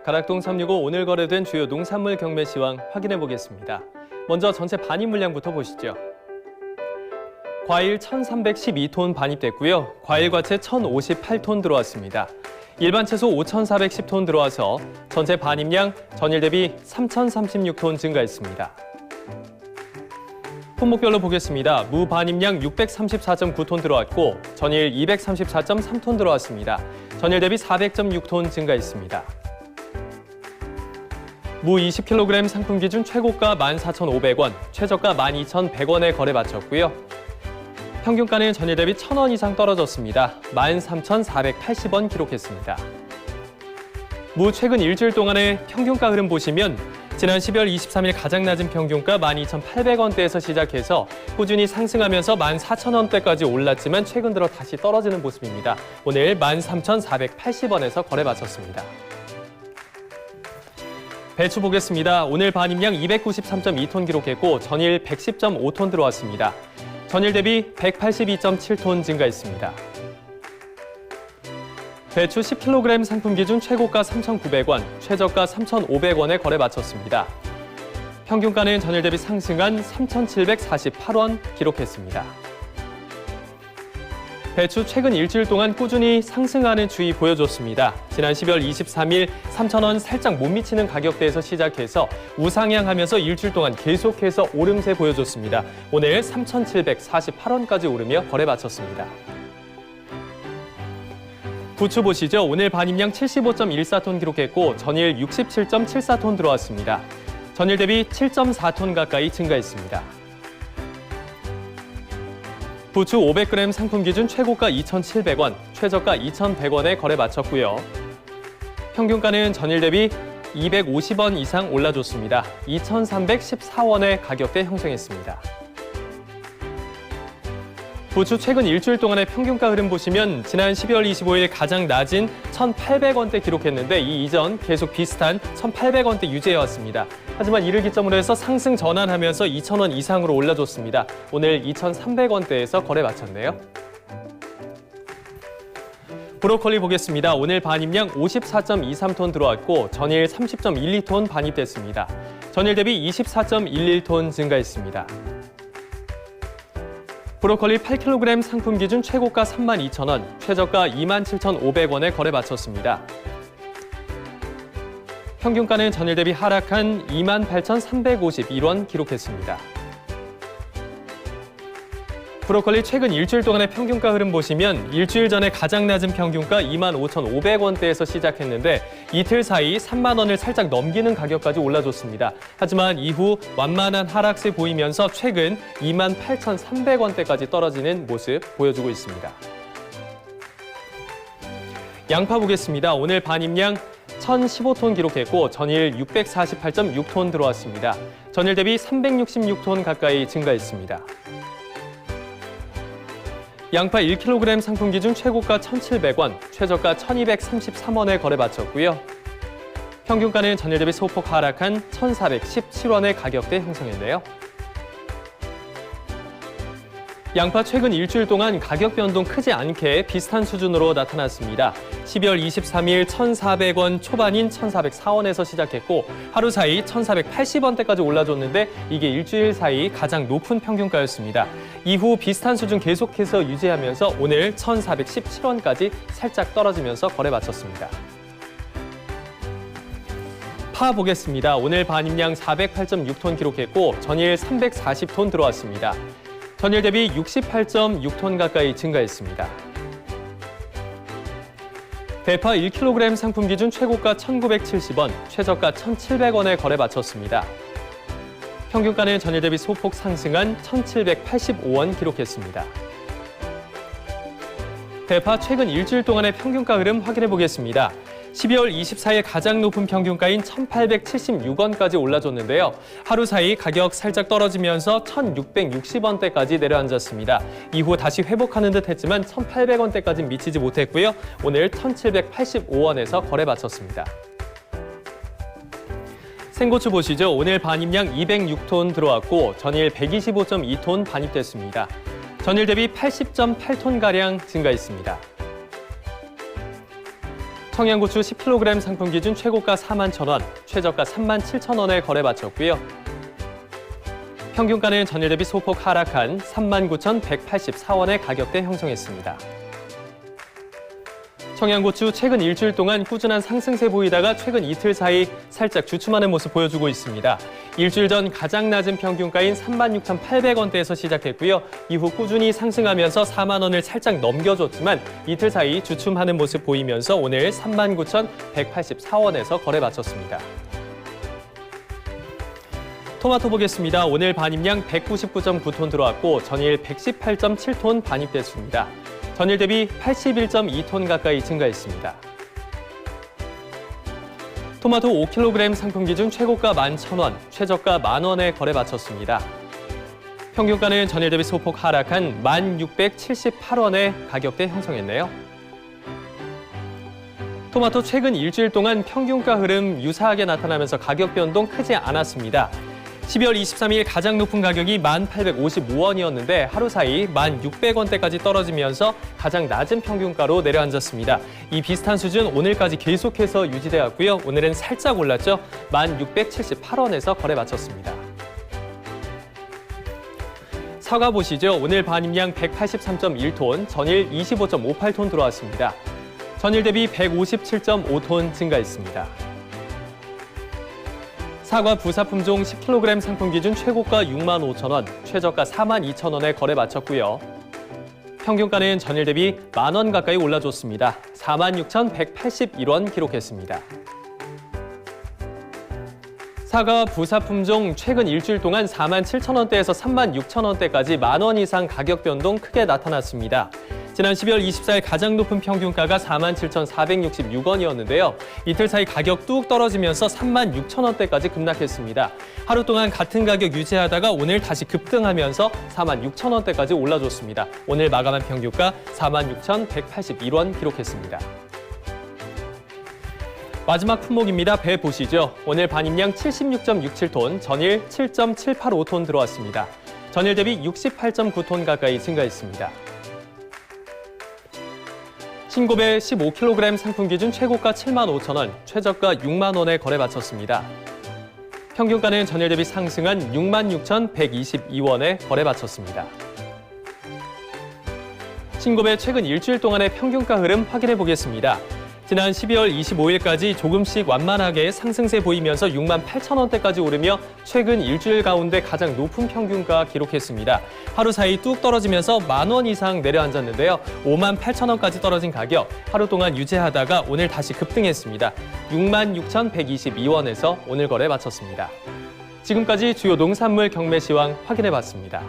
가락동 365 오늘 거래된 주요 농산물 경매 시황 확인해 보겠습니다. 먼저 전체 반입 물량부터 보시죠. 과일 1,312톤 반입됐고요. 과일 과채 1,058톤 들어왔습니다. 일반 채소 5,410톤 들어와서 전체 반입량 전일 대비 3,036톤 증가했습니다. 품목별로 보겠습니다. 무 반입량 634.9톤 들어왔고 전일 234.3톤 들어왔습니다. 전일 대비 400.6톤 증가했습니다. 무 20kg 상품 기준 최고가 14,500원, 최저가 12,100원에 거래 마쳤고요. 평균가는 전일 대비 1,000원 이상 떨어졌습니다. 13,480원 기록했습니다. 무 최근 일주일 동안의 평균가 흐름 보시면 지난 12월 23일 가장 낮은 평균가 12,800원대에서 시작해서 꾸준히 상승하면서 14,000원대까지 올랐지만 최근 들어 다시 떨어지는 모습입니다. 오늘 13,480원에서 거래 마쳤습니다. 배추 보겠습니다. 오늘 반입량 293.2톤 기록했고 전일 110.5톤 들어왔습니다. 전일 대비 182.7톤 증가했습니다. 배추 10kg 상품 기준 최고가 3,900원, 최저가 3,500원에 거래 마쳤습니다. 평균가는 전일 대비 상승한 3,748원 기록했습니다. 배추 최근 일주일 동안 꾸준히 상승하는 추이 보여줬습니다. 지난 12월 23일 3,000원 살짝 못 미치는 가격대에서 시작해서 우상향하면서 일주일 동안 계속해서 오름세 보여줬습니다. 오늘 3,748원까지 오르며 거래 마쳤습니다. 부추 보시죠. 오늘 반입량 75.14톤 기록했고 전일 67.74톤 들어왔습니다. 전일 대비 7.4톤 가까이 증가했습니다. 부추 500g 상품 기준 최고가 2,700원, 최저가 2,100원에 거래 마쳤고요. 평균가는 전일 대비 250원 이상 올라줬습니다. 2,314원의 가격대 형성했습니다. 부추 최근 일주일 동안의 평균가 흐름 보시면 지난 12월 25일 가장 낮은 1,800원대 기록했는데 이 이전 계속 비슷한 1,800원대 유지해왔습니다. 하지만 이를 기점으로 해서 상승 전환하면서 2,000원 이상으로 올라줬습니다. 오늘 2,300원대에서 거래 마쳤네요. 브로콜리 보겠습니다. 오늘 반입량 54.23톤 들어왔고 전일 30.12톤 반입됐습니다. 전일 대비 24.11톤 증가했습니다. 브로콜리 8kg 상품 기준 최고가 32,000원, 최저가 27,500원에 거래 마쳤습니다. 평균가는 전일 대비 하락한 28,351원 기록했습니다. 브로콜리 최근 일주일 동안의 평균가 흐름 보시면 일주일 전에 가장 낮은 평균가 25,500원대에서 시작했는데 이틀 사이 3만 원을 살짝 넘기는 가격까지 올라줬습니다. 하지만 이후 완만한 하락세 보이면서 최근 28,300원대까지 떨어지는 모습 보여주고 있습니다. 양파 보겠습니다. 오늘 반입량 1,015톤 기록했고 전일 648.6톤 들어왔습니다. 전일 대비 366톤 가까이 증가했습니다. 양파 1kg 상품 기준 최고가 1,700원, 최저가 1,233원에 거래 마쳤고요. 평균가는 전일 대비 소폭 하락한 1,417원의 가격대 형성했네요. 양파 최근 일주일 동안 가격 변동 크지 않게 비슷한 수준으로 나타났습니다. 12월 23일 1,400원 초반인 1,404원에서 시작했고 하루 사이 1,480원대까지 올라줬는데 이게 일주일 사이 가장 높은 평균가였습니다. 이후 비슷한 수준 계속해서 유지하면서 오늘 1,417원까지 살짝 떨어지면서 거래 마쳤습니다. 파 보겠습니다. 오늘 반입량 408.6톤 기록했고 전일 340톤 들어왔습니다. 전일 대비 68.6톤 가까이 증가했습니다. 대파 1kg 상품 기준 최고가 1,970원, 최저가 1,700원에 거래 마쳤습니다. 평균가는 전일 대비 소폭 상승한 1,785원 기록했습니다. 대파 최근 일주일 동안의 평균가 흐름 확인해 보겠습니다. 12월 24일 가장 높은 평균가인 1,876원까지 올라줬는데요. 하루 사이 가격 살짝 떨어지면서 1,660원대까지 내려앉았습니다. 이후 다시 회복하는 듯 했지만 1,800원대까지는 미치지 못했고요. 오늘 1,785원에서 거래 마쳤습니다. 생고추 보시죠. 오늘 반입량 206톤 들어왔고 전일 125.2톤 반입됐습니다. 전일 대비 80.8톤가량 증가했습니다. 청양고추 10kg 상품 기준 최고가 41,000원, 최저가 37,000원에 거래 마쳤고요. 평균가는 전일 대비 소폭 하락한 39,184원의 가격대 형성했습니다. 청양고추 최근 일주일 동안 꾸준한 상승세 보이다가 최근 이틀 사이 살짝 주춤하는 모습 보여주고 있습니다. 일주일 전 가장 낮은 평균가인 36,800원대에서 시작했고요. 이후 꾸준히 상승하면서 4만 원을 살짝 넘겨줬지만 이틀 사이 주춤하는 모습 보이면서 오늘 39,184원에서 거래 마쳤습니다. 토마토 보겠습니다. 오늘 반입량 199.9톤 들어왔고 전일 118.7톤 반입됐습니다. 전일 대비 81.2톤 가까이 증가했습니다. 토마토 5kg 상품 기준 최고가 11,000원, 최저가 만원에 거래 마쳤습니다. 평균가는 전일 대비 소폭 하락한 1,678원의 가격대 형성했네요. 토마토 최근 일주일 동안 평균가 흐름 유사하게 나타나면서 가격 변동 크지 않았습니다. 12월 23일 가장 높은 가격이 1,855원이었는데 하루 사이 1,600원대까지 떨어지면서 가장 낮은 평균가로 내려앉았습니다. 이 비슷한 수준 오늘까지 계속해서 유지되었고요. 오늘은 살짝 올랐죠. 1,678원에서 거래 마쳤습니다. 사과 보시죠. 오늘 반입량 183.1톤, 전일 25.58톤 들어왔습니다. 전일 대비 157.5톤 증가했습니다. 사과 부사품종 10kg 상품 기준 최고가 65,000원, 최저가 42,000원에 거래 마쳤고요. 평균가는 전일 대비 만원 가까이 올라줬습니다. 46,181원 기록했습니다. 사과 부사품종 최근 일주일 동안 47,000원대에서 36,000원대까지 만원 이상 가격 변동 크게 나타났습니다. 지난 12월 24일 가장 높은 평균가가 47,466원이었는데요. 이틀 사이 가격 뚝 떨어지면서 36,000원대까지 급락했습니다. 하루 동안 같은 가격 유지하다가 오늘 다시 급등하면서 46,000원대까지 올라줬습니다. 오늘 마감한 평균가 46,181원 기록했습니다. 마지막 품목입니다. 배 보시죠. 오늘 반입량 76.67톤, 전일 7.785톤 들어왔습니다. 전일 대비 68.9톤 가까이 증가했습니다. 신고배 15kg 상품 기준 최고가 75,000원, 최저가 6만 원에 거래 마쳤습니다. 평균가는 전일 대비 상승한 66,122원에 거래 마쳤습니다. 신고배 최근 일주일 동안의 평균가 흐름 확인해 보겠습니다. 지난 12월 25일까지 조금씩 완만하게 상승세 보이면서 68,000원대까지 오르며 최근 일주일 가운데 가장 높은 평균가 기록했습니다. 하루 사이 뚝 떨어지면서 만원 이상 내려앉았는데요. 58,000원까지 떨어진 가격 하루 동안 유지하다가 오늘 다시 급등했습니다. 66,122원에서 오늘 거래 마쳤습니다. 지금까지 주요 농산물 경매 시황 확인해 봤습니다.